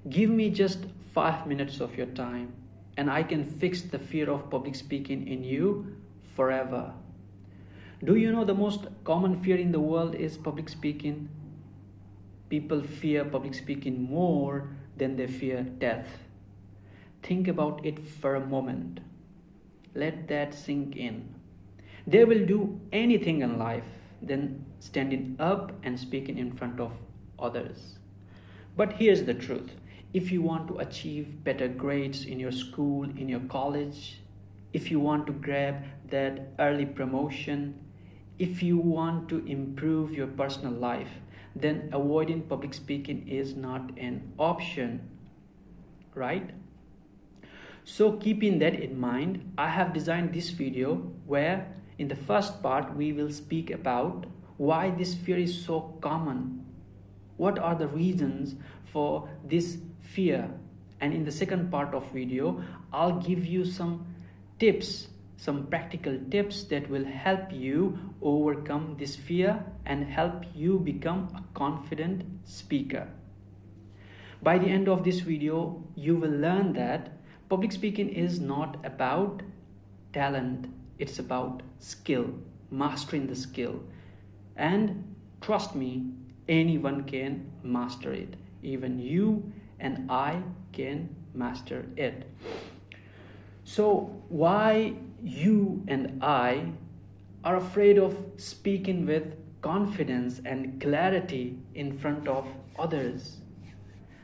Give me just 5 minutes of your time and I can fix the fear of public speaking in you forever. Do you know the most common fear in the world is public speaking? People fear public speaking more than they fear death. Think about it for a moment. Let that sink in. They will do anything in life than standing up and speaking in front of others. But here's the truth. If you want to achieve better grades in your school, in your college, if you want to grab that early promotion, if you want to improve your personal life, then avoiding public speaking is not an option, right? So keeping that in mind, I have designed this video where in the first part we will speak about why this fear is so common. What are the reasons for this fear? And in the second part of video, I'll give you some tips, some practical tips that will help you overcome this fear and help you become a confident speaker. By the end of this video, you will learn that public speaking is not about talent, it's about skill, mastering the skill. And trust me, anyone can master it. Even you and I can master it. So why you and I are afraid of speaking with confidence and clarity in front of others?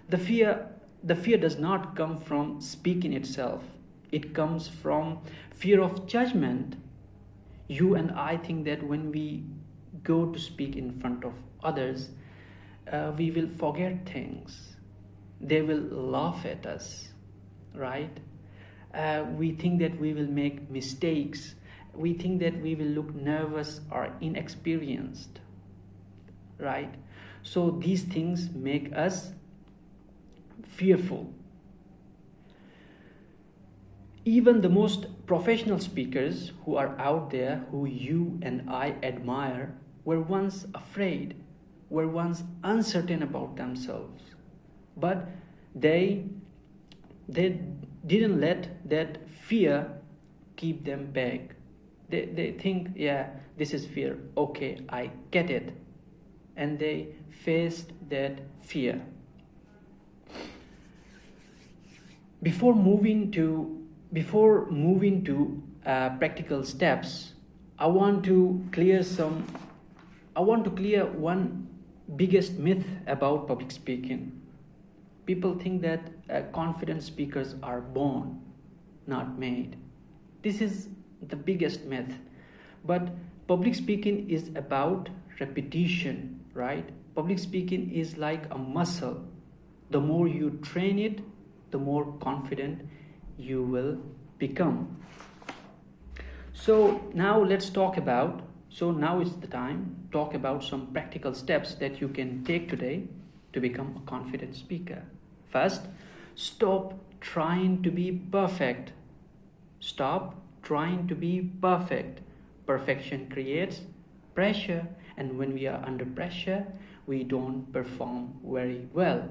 The fear does not come from speaking itself. It comes from fear of judgment. You and I think that when we go to speak in front of others, we will forget things. They will laugh at us, right? We think that we will make mistakes. We think that we will look nervous or inexperienced, right? So these things make us fearful. Even the most professional speakers who are out there, who you and I admire, were once afraid, were once uncertain about themselves. But they didn't let that fear keep them back. They think, yeah, this is fear. Okay, I get it. And they faced that fear. Before moving to practical steps, I want to clear one biggest myth about public speaking. People think that confident speakers are born, not made. This is the biggest myth. But public speaking is about repetition, right? Public speaking is like a muscle. The more you train it, the more confident you will become. So now now is the time to talk about some practical steps that you can take today to become a confident speaker. First, stop trying to be perfect. Stop trying to be perfect. Perfection creates pressure, and when we are under pressure, we don't perform very well.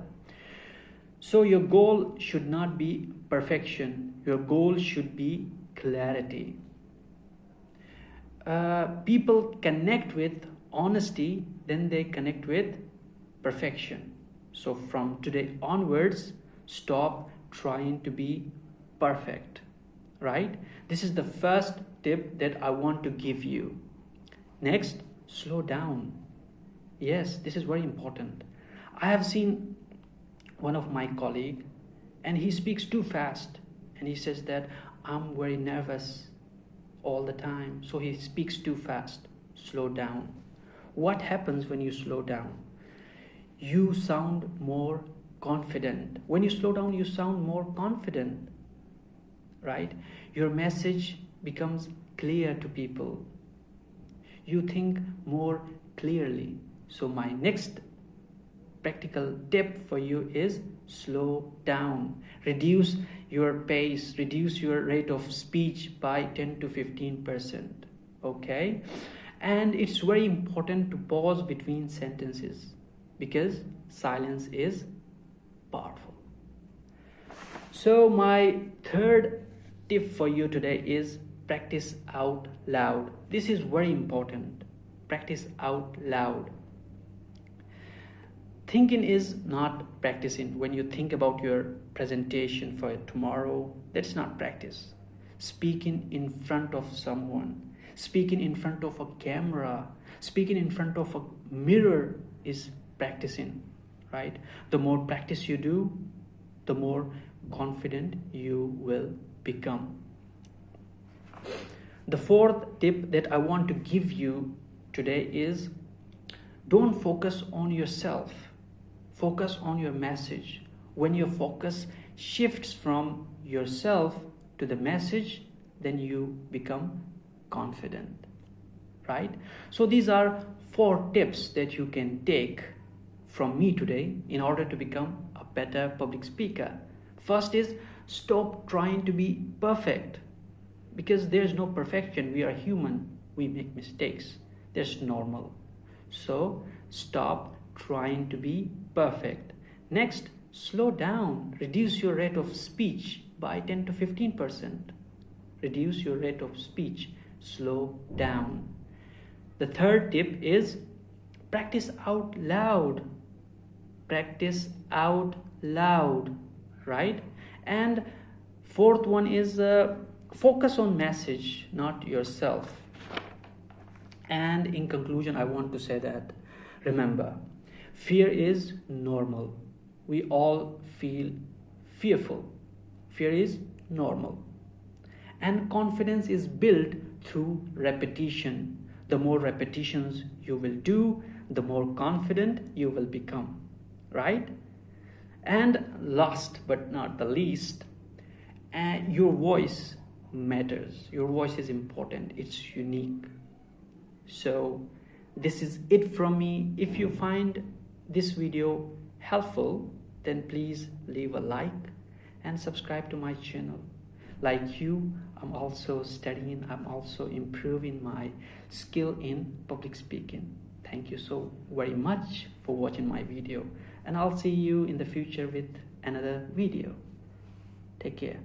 So your goal should not be perfection. Your goal should be clarity. People connect with honesty, then they connect with perfection. So from today onwards, stop trying to be perfect, right? This is the first tip that I want to give you. Next, slow down. Yes, this is very important. I have seen one of my colleagues, and he speaks too fast, and he says that I'm very nervous all the time, so he speaks too fast. Slow down. What happens when you slow down? You sound more confident. When you slow down, you sound more confident, right? Your message becomes clear to people. You think more clearly. So my next practical tip for you is slow down. Reduce your pace, reduce your rate of speech by 10 to 15%. Okay? And it's very important to pause between sentences because silence is powerful. So my third tip for you today is practice out loud. This is very important. Practice out loud. Thinking is not practicing. When you think about your presentation for tomorrow, that's not practice. Speaking in front of someone, speaking in front of a camera, speaking in front of a mirror is practicing, right? The more practice you do, the more confident you will become. The fourth tip that I want to give you today is don't focus on yourself. Focus on your message. When your focus shifts from yourself to the message, then you become confident, right? So these are 4 tips that you can take from me today in order to become a better public speaker. First is stop trying to be perfect, because there's no perfection. We are human. We make mistakes. That's normal. So stop trying to be perfect. Next, slow down. Reduce your rate of speech by 10 to 15%. Reduce your rate of speech. Slow down. The third tip is practice out loud. Practice out loud, right? And fourth one is focus on message, not yourself. And in conclusion, I want to say that, remember, fear is normal. We all feel fearful. Fear is normal. And confidence is built through repetition. The more repetitions you will do, the more confident you will become, right? And last but not the least, your voice matters. Your voice is important. It's unique. So this is it from me. If you find this video helpful, then please leave a like and subscribe to my channel. Like you, I'm also studying, I'm also improving my skill in public speaking. Thank you so very much for watching my video, and I'll see you in the future with another video. Take care.